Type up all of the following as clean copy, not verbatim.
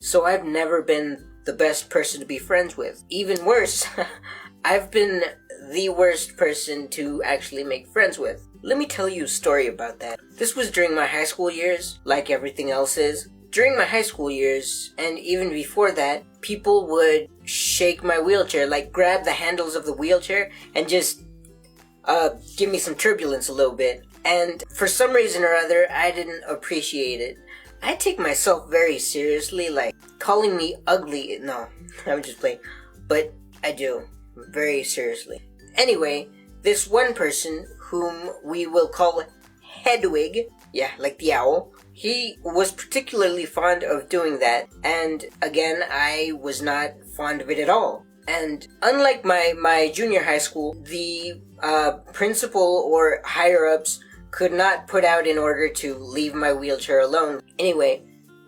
So I've never been the best person to be friends with. Even worse, I've been the worst person to actually make friends with. Let me tell you a story about that. This was during my high school years, like everything else is. During my high school years, and even before that, people would shake my wheelchair, like grab the handles of the wheelchair and just give me some turbulence a little bit. And for some reason or other, I didn't appreciate it. I take myself very seriously, like calling me ugly. No, I'm just playing. But I do, very seriously. Anyway, this one person, whom we will call Hedwig, yeah, like the owl, he was particularly fond of doing that. And again, I was not fond of it at all. And unlike my junior high school, the principal or higher-ups could not put out an order to leave my wheelchair alone. Anyway,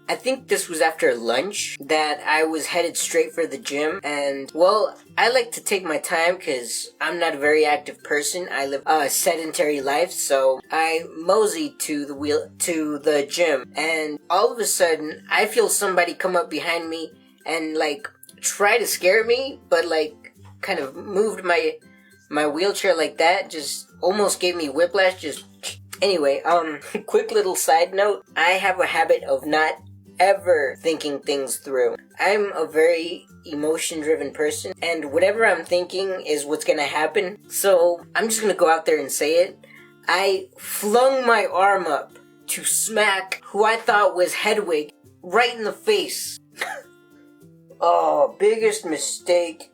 I think this was after lunch that I was headed straight for the gym, and well, I like to take my time because I'm not a very active person. I live a sedentary life, so I moseyed to the gym, and all of a sudden I feel somebody come up behind me and like try to scare me, but like kind of moved my wheelchair like that, just almost gave me whiplash. Anyway, quick little side note, I have a habit of not ever thinking things through. I'm a very emotion-driven person, and whatever I'm thinking is what's gonna happen, so I'm just gonna go out there and say it. I flung my arm up to smack who I thought was Hedwig right in the face. Oh, biggest mistake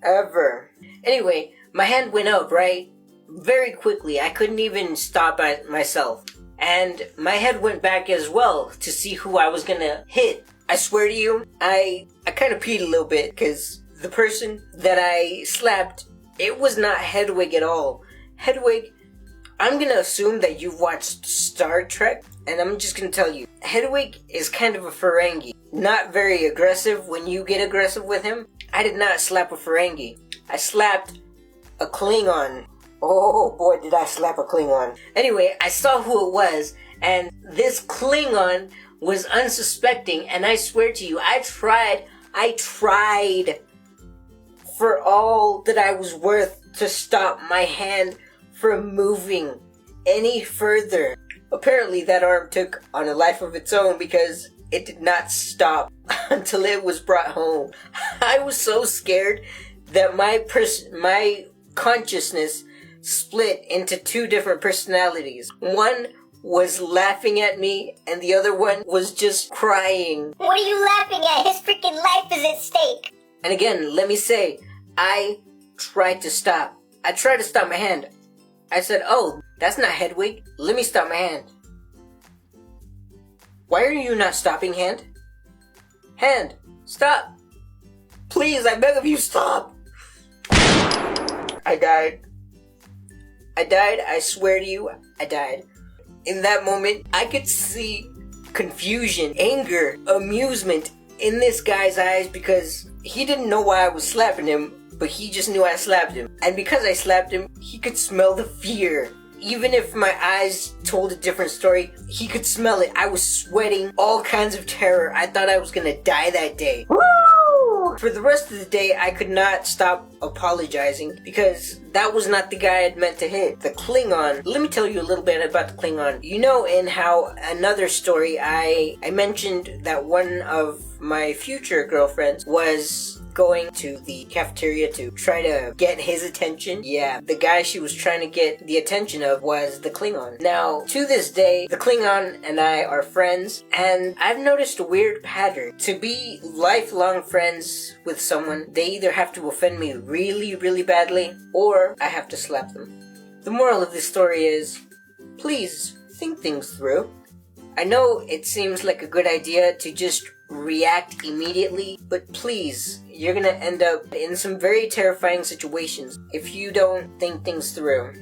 ever. Anyway, my hand went up, right? Very quickly. I couldn't even stop myself. And my head went back as well to see who I was gonna hit. I swear to you, I kind of peed a little bit because the person that I slapped, it was not Hedwig at all. Hedwig, I'm gonna assume that you've watched Star Trek, and I'm just gonna tell you, Hedwig is kind of a Ferengi. Not very aggressive when you get aggressive with him. I did not slap a Ferengi. I slapped a Klingon. Oh boy, did I slap a Klingon. Anyway, I saw who it was, and this Klingon was unsuspecting, and I swear to you, I tried for all that I was worth to stop my hand from moving any further. Apparently that arm took on a life of its own because it did not stop until it was brought home. I was so scared that my consciousness split into two different personalities. One was laughing at me, and the other one was just crying. What are you laughing at? His freaking life is at stake. And again, let me say, I tried to stop. I tried to stop my hand. I said, oh, that's not Hedwig. Let me stop my hand. Why are you not stopping, hand? Hand, stop. Please, I beg of you, stop. I died. I swear to you, I died. In that moment, I could see confusion, anger, amusement in this guy's eyes because he didn't know why I was slapping him, but he just knew I slapped him. And because I slapped him, he could smell the fear. Even if my eyes told a different story, he could smell it. I was sweating all kinds of terror. I thought I was gonna die that day. Woo! For the rest of the day, I could not stop apologizing because that was not the guy I'd meant to hit. The Klingon. Let me tell you a little bit about the Klingon. You know, in how another story, I mentioned that one of my future girlfriends was going to the cafeteria to try to get his attention. Yeah, the guy she was trying to get the attention of was the Klingon. Now, to this day, the Klingon and I are friends, and I've noticed a weird pattern. To be lifelong friends with someone, they either have to offend me really, really badly, or I have to slap them. The moral of this story is, please think things through. I know it seems like a good idea to just react immediately, but please, you're gonna end up in some very terrifying situations if you don't think things through.